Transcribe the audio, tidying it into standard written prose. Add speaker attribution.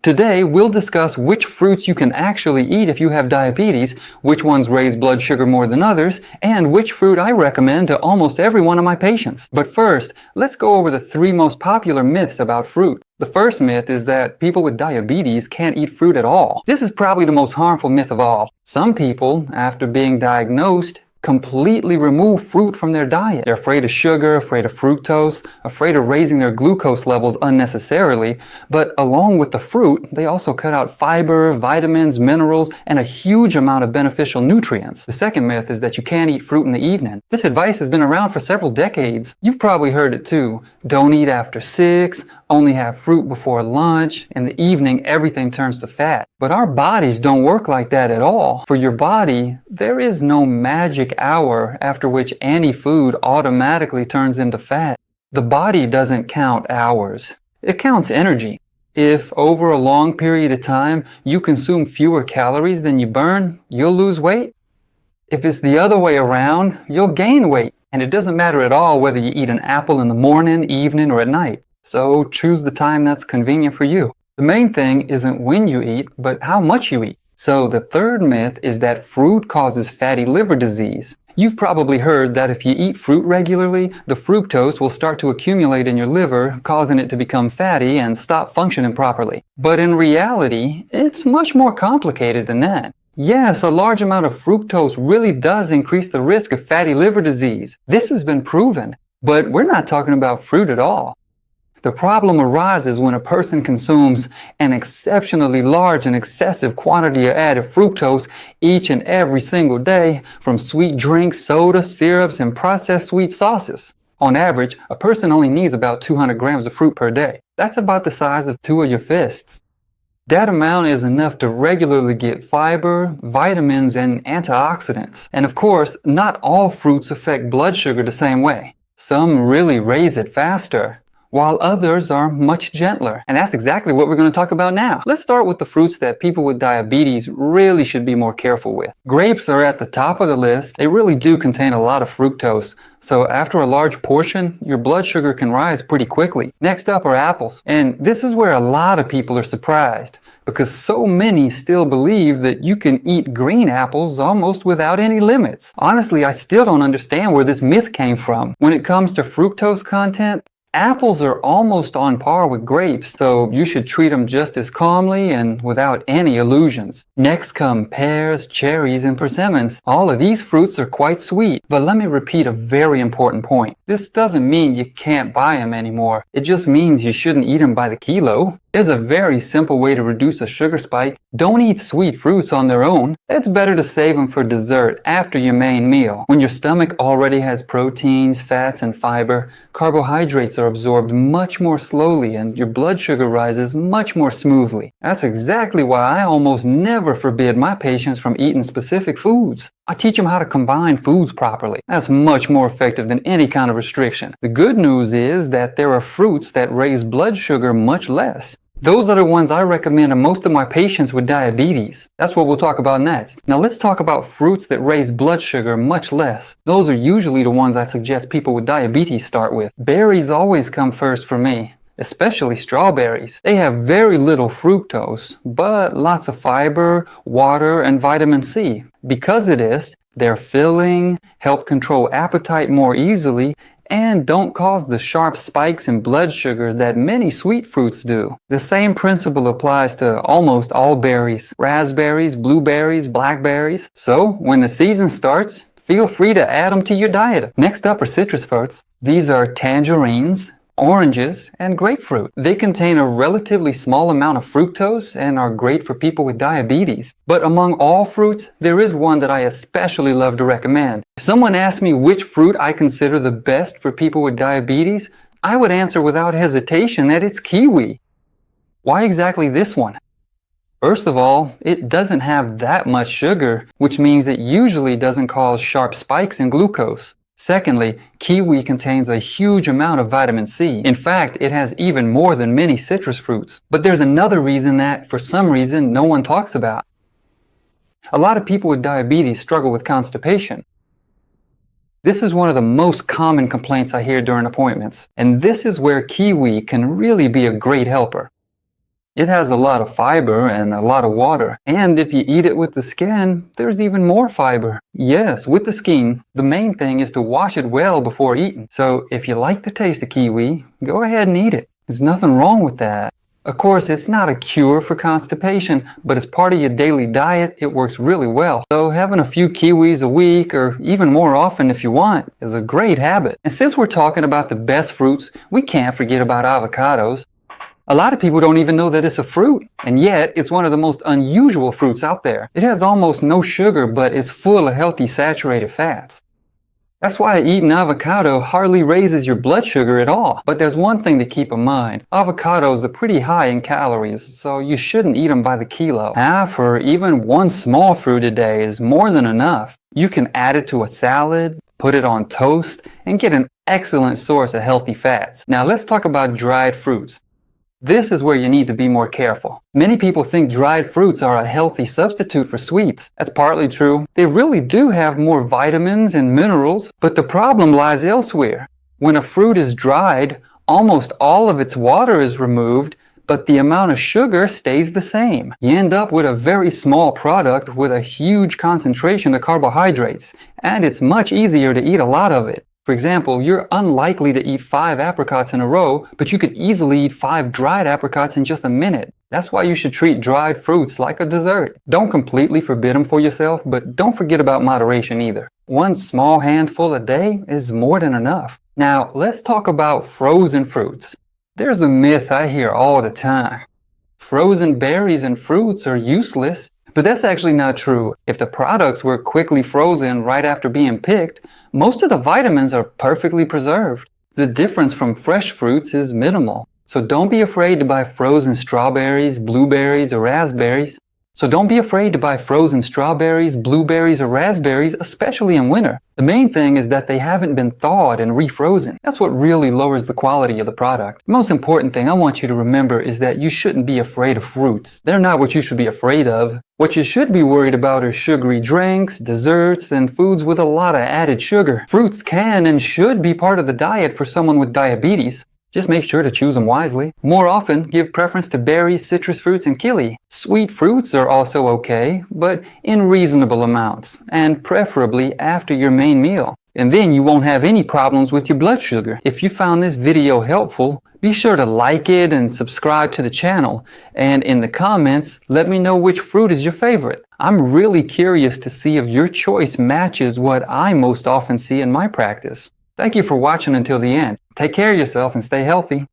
Speaker 1: Today, we'll discuss which fruits you can actually eat if you have diabetes, which ones raise blood sugar more than others, and which fruit I recommend to almost every one of my patients. But first, let's go over the 3 most popular myths about fruit. The first myth is that people with diabetes can't eat fruit at all. This is probably the most harmful myth of all. Some people, after being diagnosed, completely remove fruit from their diet. They're afraid of sugar, afraid of fructose, afraid of raising their glucose levels unnecessarily, but along with the fruit, they also cut out fiber, vitamins, minerals, and a huge amount of beneficial nutrients. The second myth is that you can't eat fruit in the evening. This advice has been around for several decades. You've probably heard it too. Don't eat after 6, only have fruit before lunch. In the evening, everything turns to fat. But our bodies don't work like that at all. For your body, there is no magic hour after which any food automatically turns into fat. The body doesn't count hours. It counts energy. If over a long period of time you consume fewer calories than you burn, you'll lose weight. If it's the other way around, you'll gain weight. And it doesn't matter at all whether you eat an apple in the morning, evening, or at night. So choose the time that's convenient for you. The main thing isn't when you eat, but how much you eat. So the third myth is that fruit causes fatty liver disease. You've probably heard that if you eat fruit regularly, the fructose will start to accumulate in your liver, causing it to become fatty and stop functioning properly. But in reality, it's much more complicated than that. Yes, a large amount of fructose really does increase the risk of fatty liver disease. This has been proven, but we're not talking about fruit at all. The problem arises when a person consumes an exceptionally large and excessive quantity of added fructose each and every single day from sweet drinks, soda, syrups, and processed sweet sauces. On average, a person only needs about 200 grams of fruit per day. That's about the size of 2 of your fists. That amount is enough to regularly get fiber, vitamins, and antioxidants. And of course, not all fruits affect blood sugar the same way. Some really raise it faster, while others are much gentler. And that's exactly what we're going to talk about now. Let's start with the fruits that people with diabetes really should be more careful with. Grapes are at the top of the list. They really do contain a lot of fructose. So after a large portion, your blood sugar can rise pretty quickly. Next up are apples. And this is where a lot of people are surprised, because so many still believe that you can eat green apples almost without any limits. Honestly, I still don't understand where this myth came from. When it comes to fructose content, apples are almost on par with grapes, so you should treat them just as calmly and without any illusions. Next come pears, cherries, and persimmons. All of these fruits are quite sweet, but let me repeat a very important point. This doesn't mean you can't buy them anymore. It just means you shouldn't eat them by the kilo. There's a very simple way to reduce a sugar spike. Don't eat sweet fruits on their own. It's better to save them for dessert after your main meal. When your stomach already has proteins, fats, and fiber, carbohydrates are absorbed much more slowly and your blood sugar rises much more smoothly. That's exactly why I almost never forbid my patients from eating specific foods. I teach them how to combine foods properly. That's much more effective than any kind of restriction. The good news is that there are fruits that raise blood sugar much less. Those are the ones I recommend to most of my patients with diabetes. That's what we'll talk about next. Now let's talk about fruits that raise blood sugar much less. Those are usually the ones I suggest people with diabetes start with. Berries always come first for me, especially strawberries. They have very little fructose, but lots of fiber, water, and vitamin C. Because of this, they're filling, help control appetite more easily, and don't cause the sharp spikes in blood sugar that many sweet fruits do. The same principle applies to almost all berries: raspberries, blueberries, blackberries. So when the season starts, feel free to add them to your diet. Next up are citrus fruits. These are tangerines, oranges, and grapefruit. They contain a relatively small amount of fructose and are great for people with diabetes. But among all fruits, there is one that I especially love to recommend. If someone asks me which fruit I consider the best for people with diabetes, I would answer without hesitation that it's kiwi. Why exactly this one? First of all, it doesn't have that much sugar, which means it usually doesn't cause sharp spikes in glucose. Secondly, kiwi contains a huge amount of vitamin C. In fact, it has even more than many citrus fruits. But there's another reason that, for some reason, no one talks about. A lot of people with diabetes struggle with constipation. This is one of the most common complaints I hear during appointments, and this is where kiwi can really be a great helper. It has a lot of fiber and a lot of water. And if you eat it with the skin, there's even more fiber. Yes, with the skin, the main thing is to wash it well before eating. So if you like the taste of kiwi, go ahead and eat it. There's nothing wrong with that. Of course, it's not a cure for constipation, but as part of your daily diet, it works really well. So having a few kiwis a week, or even more often if you want, is a great habit. And since we're talking about the best fruits, we can't forget about avocados. A lot of people don't even know that it's a fruit, and yet it's one of the most unusual fruits out there. It has almost no sugar, but it's full of healthy saturated fats. That's why eating avocado hardly raises your blood sugar at all. But there's one thing to keep in mind. Avocados are pretty high in calories, so you shouldn't eat them by the kilo. Half or even one small fruit a day is more than enough. You can add it to a salad, put it on toast, and get an excellent source of healthy fats. Now let's talk about dried fruits. This is where you need to be more careful. Many people think dried fruits are a healthy substitute for sweets. That's partly true. They really do have more vitamins and minerals, but the problem lies elsewhere. When a fruit is dried, almost all of its water is removed, but the amount of sugar stays the same. You end up with a very small product with a huge concentration of carbohydrates, and it's much easier to eat a lot of it. For example, you're unlikely to eat 5 apricots in a row, but you could easily eat 5 dried apricots in just a minute. That's why you should treat dried fruits like a dessert. Don't completely forbid them for yourself, but don't forget about moderation either. One small handful a day is more than enough. Now, let's talk about frozen fruits. There's a myth I hear all the time. Frozen berries and fruits are useless. But that's actually not true. If the products were quickly frozen right after being picked, most of the vitamins are perfectly preserved. The difference from fresh fruits is minimal. So don't be afraid to buy frozen strawberries, blueberries, or raspberries. Especially in winter. The main thing is that they haven't been thawed and refrozen. That's what really lowers the quality of the product. The most important thing I want you to remember is that you shouldn't be afraid of fruits. They're not what you should be afraid of. What you should be worried about are sugary drinks, desserts, and foods with a lot of added sugar. Fruits can and should be part of the diet for someone with diabetes. Just make sure to choose them wisely. More often, give preference to berries, citrus fruits, and kili. Sweet fruits are also okay, but in reasonable amounts, and preferably after your main meal. And then you won't have any problems with your blood sugar. If you found this video helpful, be sure to like it and subscribe to the channel. And in the comments, let me know which fruit is your favorite. I'm really curious to see if your choice matches what I most often see in my practice. Thank you for watching until the end. Take care of yourself and stay healthy.